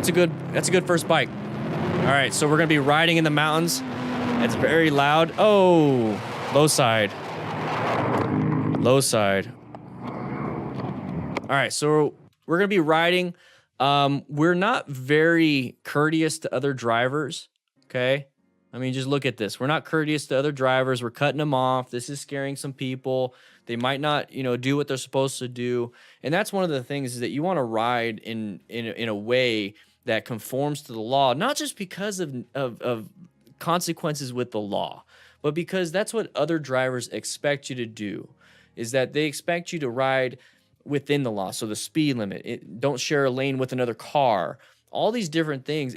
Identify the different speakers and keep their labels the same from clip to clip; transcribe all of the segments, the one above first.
Speaker 1: that's a good first bike. All right, so we're gonna be riding in the mountains. It's very loud. Oh, low side. Low side. All right, so we're gonna be riding. We're not very courteous to other drivers. Okay, I mean, just look at this. We're not courteous to other drivers. We're cutting them off. This is scaring some people. They might not, do what they're supposed to do. And that's one of the things is that you want to ride in a way that conforms to the law, not just because of consequences with the law, but because that's what other drivers expect you to do, is that they expect you to ride within the law. So the speed limit, don't share a lane with another car, all these different things.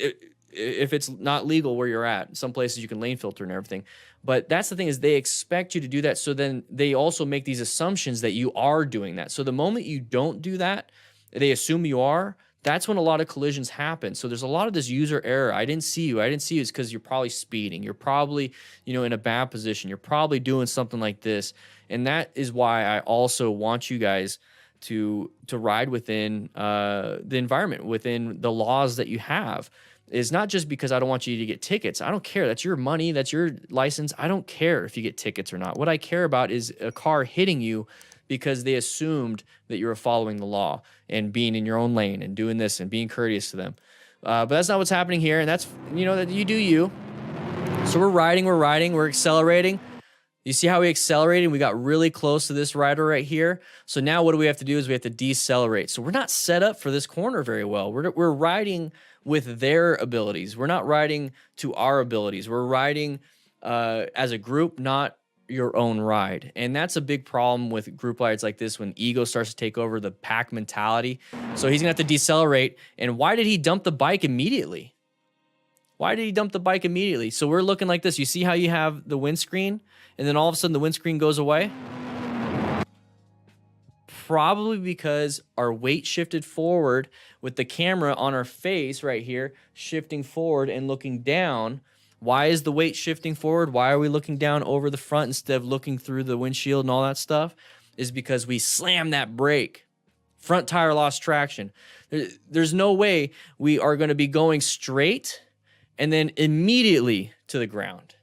Speaker 1: If it's not legal where you're at, some places you can lane filter and everything. But that's the thing, is they expect you to do that. So then they also make these assumptions that you are doing that. So the moment you don't do that, they assume you are. That's when a lot of collisions happen. So there's a lot of this user error. I didn't see you. It's because you're probably speeding. You're probably, in a bad position. You're probably doing something like this. And that is why I also want you guys to ride within the environment, within the laws that you have. Is not just because I don't want you to get tickets. I don't care. That's your money. That's your license. I don't care if you get tickets or not. What I care about is a car hitting you because they assumed that you were following the law and being in your own lane and doing this and being courteous to them. But that's not what's happening here. And that's, that you do you. So we're riding, we're accelerating. You see how we accelerated? We got really close to this rider right here. So now what do we have to do is we have to decelerate. So we're not set up for this corner very well. We're riding with their abilities. We're not riding to our abilities. We're riding as a group, not your own ride. And that's a big problem with group rides like this, when ego starts to take over, the pack mentality. So he's gonna have to decelerate. And why did he dump the bike immediately? Why did he dump the bike immediately? So we're looking like this. You see how you have the windscreen and then all of a sudden the windscreen goes away? Probably because our weight shifted forward with the camera on our face right here, shifting forward and looking down. Why is the weight shifting forward? Why are we looking down over the front instead of looking through the windshield and all that stuff? Is because we slammed that brake. Front tire lost traction. There's no way we are going to be going straight and then immediately to the ground.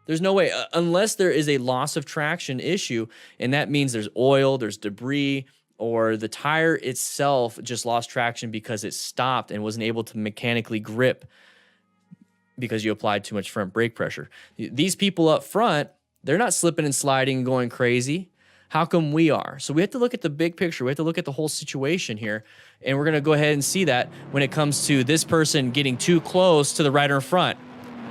Speaker 1: There's no way, unless there is a loss of traction issue, and that means there's oil, there's debris, or the tire itself just lost traction because it stopped and wasn't able to mechanically grip because you applied too much front brake pressure. These people up front, they're not slipping and sliding and going crazy. How come we are? So we have to look at the big picture. We have to look at the whole situation here. And we're going to go ahead and see that when it comes to this person getting too close to the rider in front.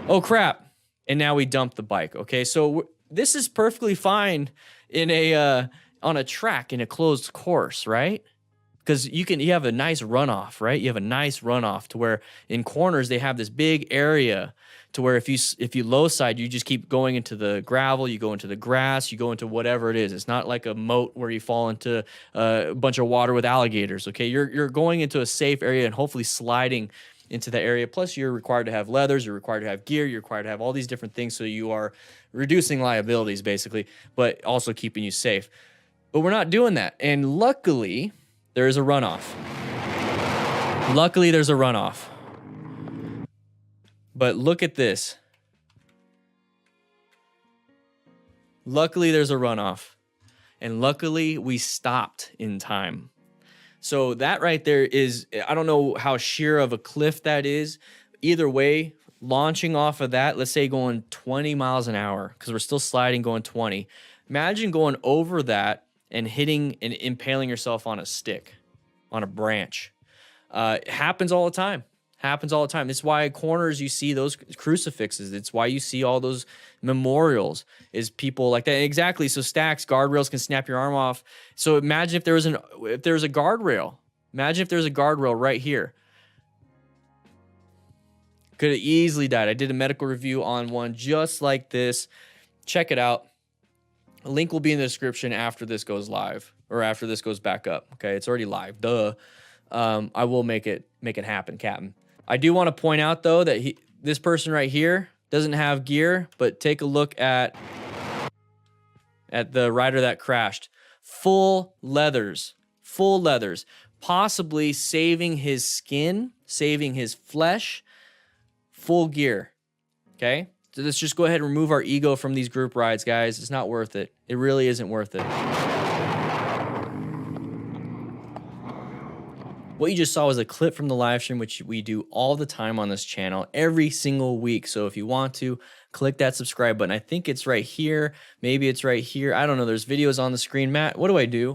Speaker 1: Oh, crap. And now we dump the bike. Okay, so this is perfectly fine in a on a track in a closed course, right? Because you have a nice runoff, right? You have a nice runoff to where in corners they have this big area to where if you low side, you just keep going into the gravel, you go into the grass, you go into whatever it is. It's not like a moat where you fall into a bunch of water with alligators. Okay, you're going into a safe area and hopefully sliding into the area. Plus, you're required to have leathers, you're required to have gear, you're required to have all these different things, so you are reducing liabilities, basically, but also keeping you safe. But we're not doing that. And luckily, there is a runoff. Luckily, there's a runoff. But look at this. Luckily, there's a runoff. And luckily, we stopped in time. So that right there is, I don't know how sheer of a cliff that is. Either way, launching off of that, let's say going 20 miles an hour, because we're still sliding going 20. Imagine going over that and hitting and impaling yourself on a stick, on a branch. It happens all the time. Happens all the time. It's why corners you see those crucifixes. It's why you see all those memorials, is people like that. Exactly. So stacks, guardrails can snap your arm off. So imagine if there was a guardrail. Imagine if there's a guardrail right here. Could have easily died. I did a medical review on one just like this. Check it out. A link will be in the description after this goes live, or after this goes back up. Okay, it's already live. Duh. I will make it happen, Captain. I do want to point out though that this person right here doesn't have gear, but take a look at the rider that crashed. Full leathers, possibly saving his skin saving his flesh, full gear. Okay? So let's just go ahead and remove our ego from these group rides, guys. It's not worth it. It really isn't worth it. What you just saw was a clip from the live stream, which we do all the time on this channel, every single week. So if you want to, click that subscribe button. I think it's right here. Maybe it's right here. I don't know. There's videos on the screen. Matt, what do I do?